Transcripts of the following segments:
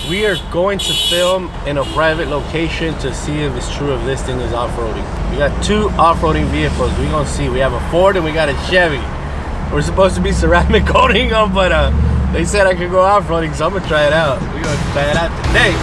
We are going to film in a private location to see if it's true if this thing is off-roading. We got two off-roading vehicles. We're gonna see. We have a Ford and we got a Chevy. We're supposed to be ceramic coating them, but they said I could go off-roading, so I'm gonna try it out. We're gonna try it out today.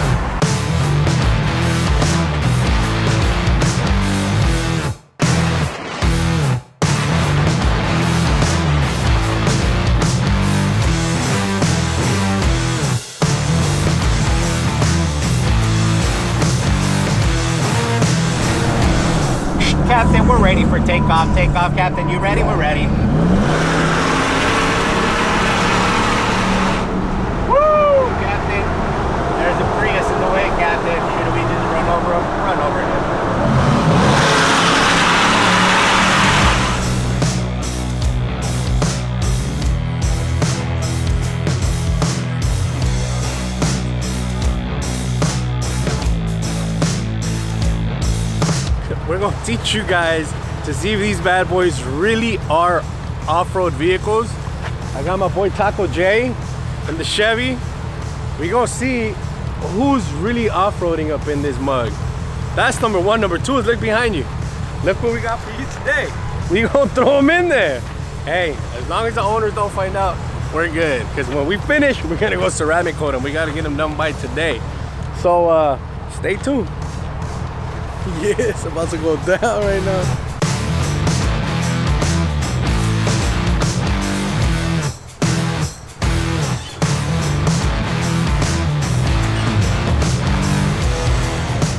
Captain, we're ready for takeoff. Takeoff, Captain. You ready? We're ready. Woo! Captain. There's a Prius in the way, Captain. Should we just run over him? Run over him. We're gonna teach you guys to see if these bad boys really are off-road vehicles. I got my boy Taco J and the Chevy. We're gonna see who's really off-roading up in this mug. That's number one. Number two is look behind you. Look what we got for you today. We gonna throw them in there. Hey, as long as the owners don't find out, we're good. Because when we finish, we're gonna go ceramic coat them. We gotta get them done by today. So stay tuned. Yeah, it's about to go down right now.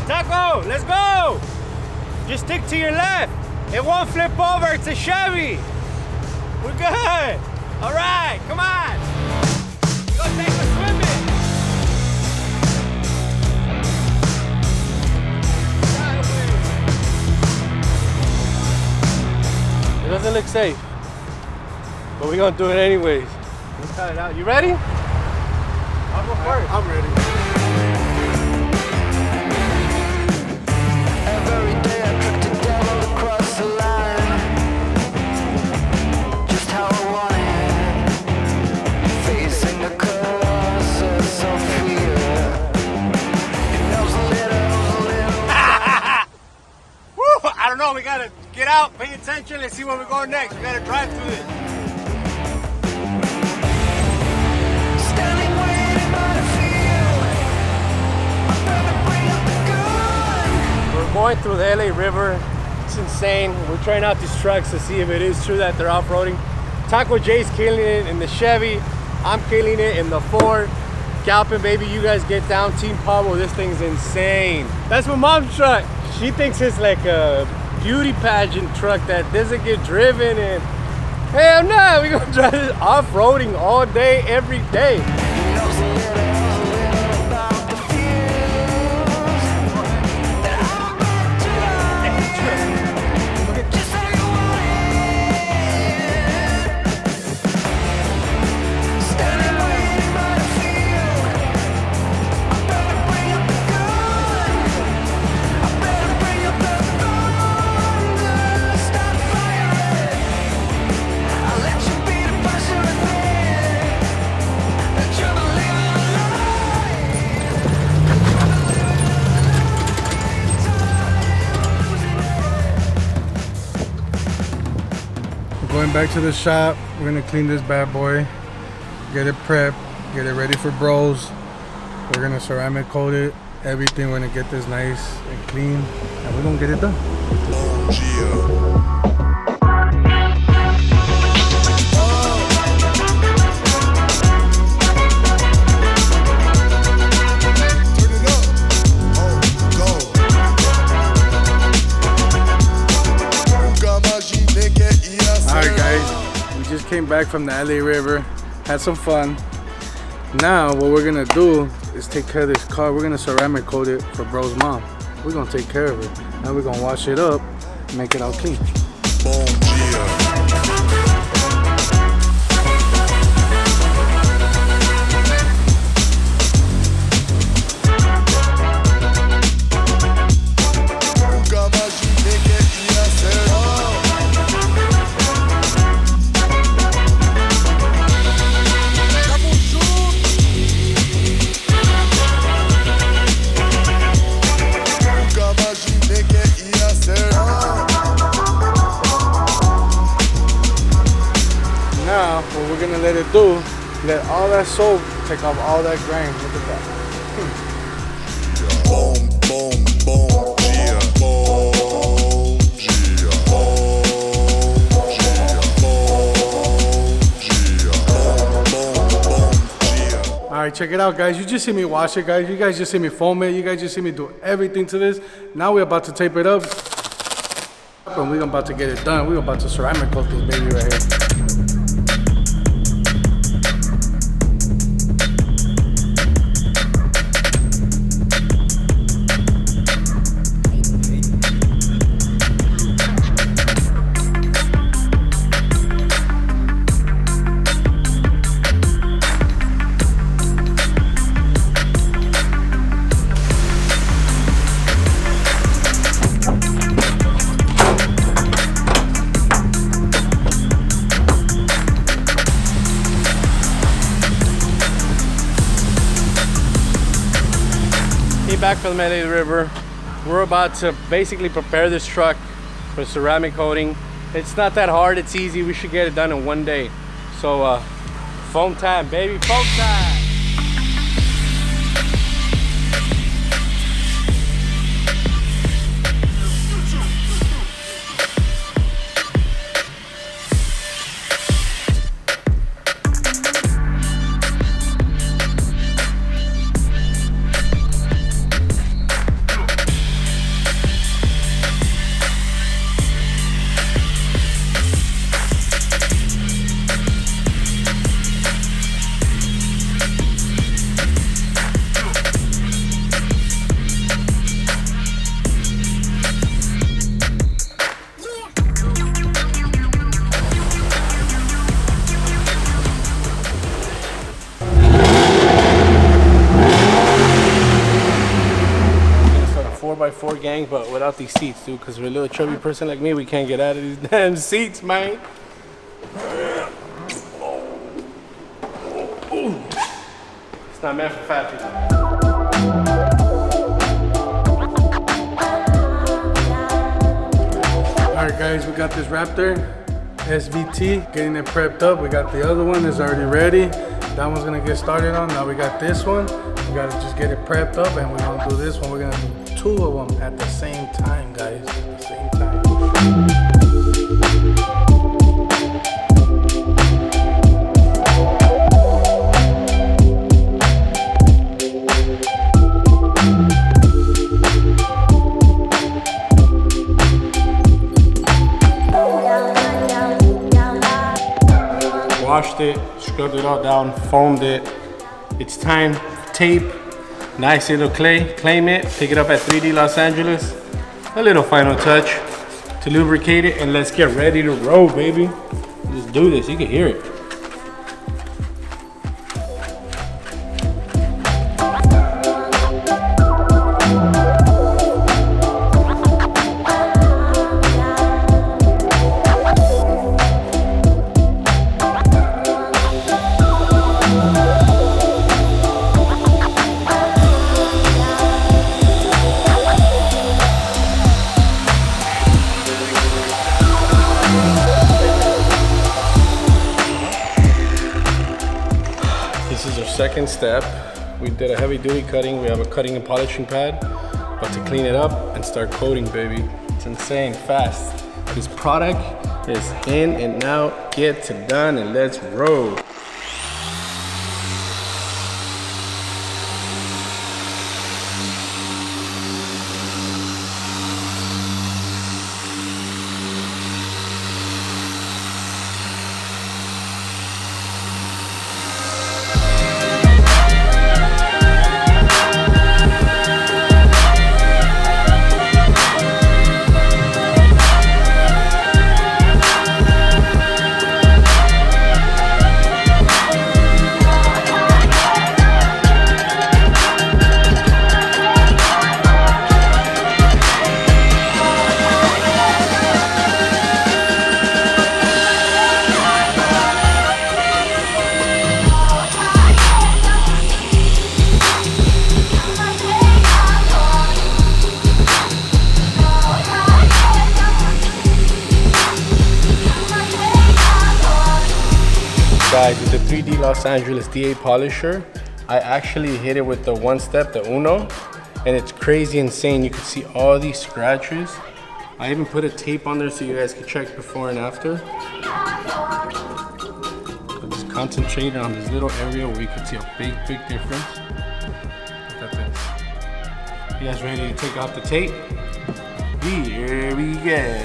Taco, let's go! Just stick to your left. It won't flip over. It's a Chevy. We're good. All right, come on. Go take a swimming. Doesn't look safe, but we're gonna do it anyways. Let's try it out. You ready? I'll go first. I'm ready. Every day I took the devil across the line, just how I wanted, facing the colossus of fear. It knows a little. Woo! I don't know. We gotta get out, pay attention, let's see where we're going next. We gotta drive through this. Standing waiting by the field, I'm gonna bring up the gun. We're going through the LA River. It's insane. We're trying out these trucks to see if it is true that they're off-roading. Taco J's killing it in the Chevy. I'm killing it in the Ford. Galpin, baby, you guys get down. Team Pablo, this thing's insane. That's my mom's truck. She thinks it's like a beauty pageant truck that doesn't get driven, and hell no, we're gonna drive this off-roading all day, every day. Knows a little about the fears that I'm about to ride. Just how you want it. Standing waiting by the field, I better bring up the gun. I better bring up the thunder. Start firing. I'll let you be the passion within. That you're the living We're going back to the shop. We're gonna clean this bad boy, get it prepped, get it ready for bros. We're gonna ceramic coat it, everything. We're gonna get this nice and clean, and we're gonna get it done. Alright guys, we just came back from the LA River, had some fun. Now what we're gonna do is take care of this car. We're gonna ceramic coat it for bro's mom. We're gonna take care of it. Now we're gonna wash it up, make it all clean. gonna do, let all that soap take off all that grime. Look at that. Bom, bom, bom dia, bom dia, bom dia, bom dia. All right, check it out, guys. You just see me wash it, guys. You guys just see me foam it. You guys just see me do everything to this. Now we're about to tape it up, and we're about to get it done. We're about to ceramic coat this baby right here. Back from the LA River. We're about to basically prepare this truck for ceramic coating. It's not that hard, it's easy. We should get it done in one day. So foam time, baby, foam time. By 4 gang, but without these seats, dude, because we're a little chubby person like me, we can't get out of these damn seats, man. It's not meant for fat people. All right, guys, we got this Raptor SVT, getting it prepped up. We got the other one that's already ready. That one's gonna get started on. Now we got this one. We gotta just get it prepped up, and we're gonna do this one. We're gonna do 2 of them at the same time, guys. At the same time. Washed it, scrubbed it all down, foamed it. It's time, tape, nice little claim it, pick it up at 3D Los Angeles. A little final touch to lubricate it, and let's get ready to roll, baby. Let's do this, you can hear it. This is our second step. We did a heavy duty cutting. We have a cutting and polishing pad, but to clean it up and start coating, baby. It's insane fast. This product is in and out. Get it done and let's roll. Los Angeles DA polisher. I actually hit it with the one step, the Uno, and it's crazy insane. You can see all these scratches. I even put a tape on there so you guys can check before and after. So just concentrate on this little area where you can see a big difference. Look at this. You guys ready to take off the tape? Here we go.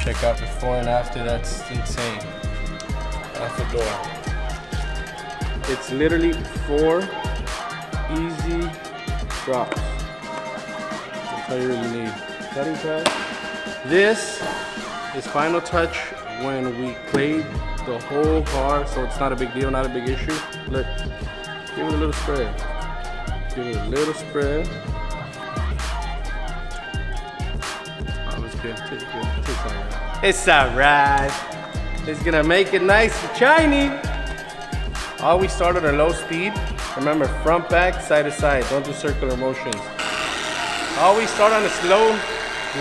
Check out before and after, that's insane. Out the door. It's literally 4 easy drops. That's all you really need. Cutting pad. This is final touch when we played the whole car, so it's not a big deal, not a big issue. Look, give it a little spread. Give it a little spread. Oh, it's good. It's good. It's alright. It's alright. It's gonna make it nice and shiny. Always start at a low speed. Remember, front, back, side to side. Don't do circular motions. Always start on a slow,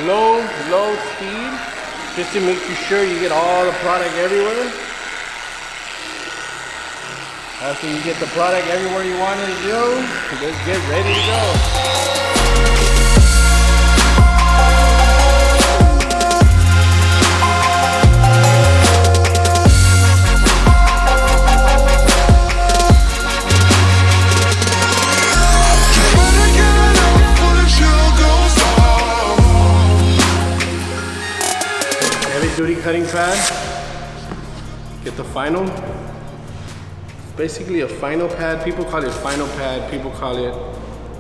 low speed, just to make sure you get all the product everywhere. After you get the product everywhere you want it to go, just get ready to go. Duty cutting pad. Get the final. It's basically a final pad. People call it final pad. People call it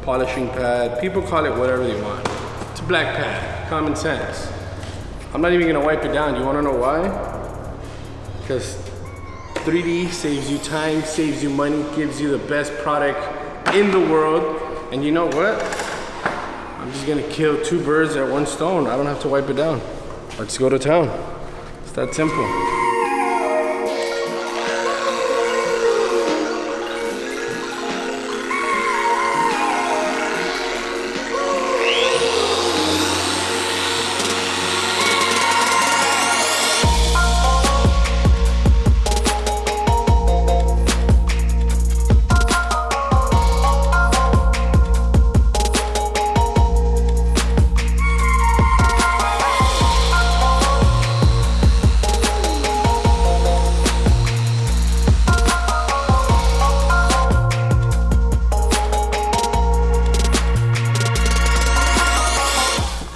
polishing pad. People call it whatever they want. It's a black pad. Common sense. I'm not even gonna wipe it down. You wanna know why? Because 3D saves you time, saves you money, gives you the best product in the world. And you know what? I'm just gonna kill 2 birds at 1 stone. I don't have to wipe it down. Let's go to town. It's that simple.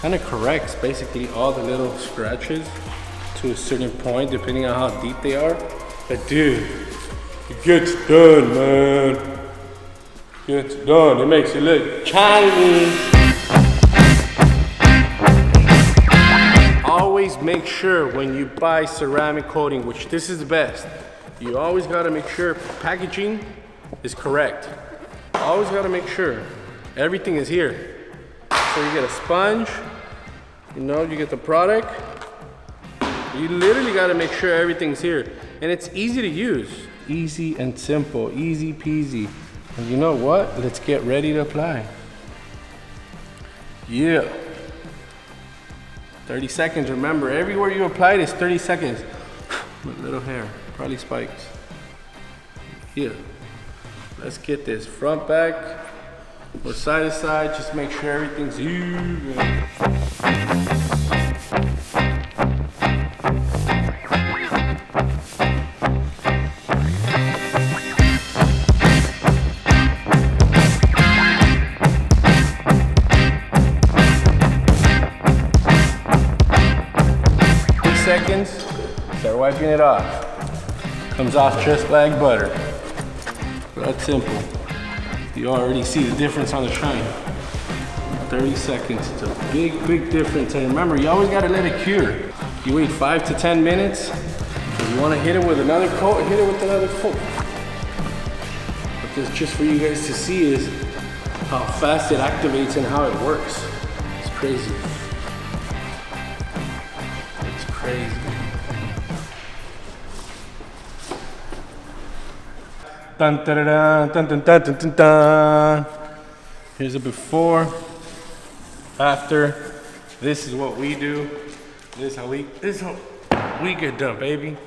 Kind of corrects basically all the little scratches to a certain point, depending on how deep they are. But dude, it gets done, man. It gets done. It makes it look shiny. Always make sure when you buy ceramic coating, which this is the best, you always got to make sure packaging is correct. Always got to make sure everything is here. So you get a sponge, you know, you get the product. You literally got to make sure everything's here. And it's easy to use. Easy and simple, easy peasy. And you know what? Let's get ready to apply. Yeah. 30 seconds, remember, everywhere you apply it is 30 seconds. With little hair, probably spikes. Yeah. Let's get this front, back, or side to side, just make sure everything's even. 3 seconds, start wiping it off. Comes off just like butter. That's simple. You already see the difference on the shine. 30 seconds, it's a big difference. And remember, you always gotta let it cure. You wait 5 to 10 minutes. If you wanna hit it with another coat, hit it with another coat. But this just for you guys to see is how fast it activates and how it works. It's crazy. It's crazy. Dun, dun, dun, dun, dun, dun, dun, dun, dun. Here's a before, after. This is what we do. This is how we get done, baby.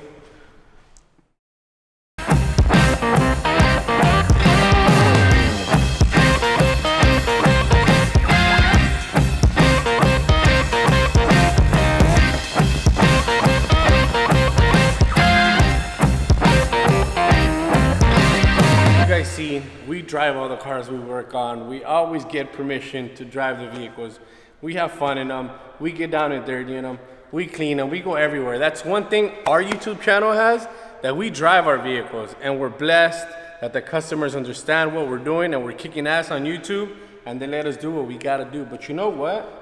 we drive all the cars we work on. We always get permission to drive the vehicles. We have fun in them. We get down and dirty in them. We clean them. We go everywhere. That's one thing our YouTube channel has, that we drive our vehicles, and we're blessed that the customers understand what we're doing, and we're kicking ass on YouTube, and they let us do what we gotta do. But you know what?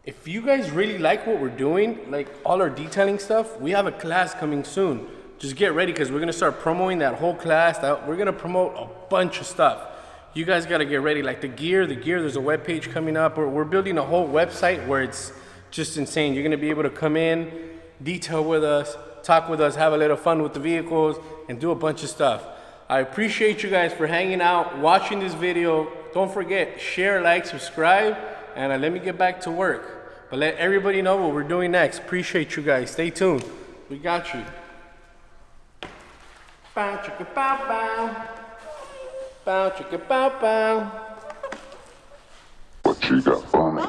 If you guys really like what we're doing, like all our detailing stuff, we have a class coming soon. Just get ready, because we're gonna start promoting that whole class. We're gonna promote a bunch of stuff. You guys gotta get ready. Like the gear, there's a web page coming up. We're building a whole website where it's just insane. You're gonna be able to come in, detail with us, talk with us, have a little fun with the vehicles, and do a bunch of stuff. I appreciate you guys for hanging out, watching this video. Don't forget, share, like, subscribe, and let me get back to work. But let everybody know what we're doing next. Appreciate you guys. Stay tuned. We got you. Bow, chicka, bow, bow. Bow, chicka, bow, bow. What you got for me?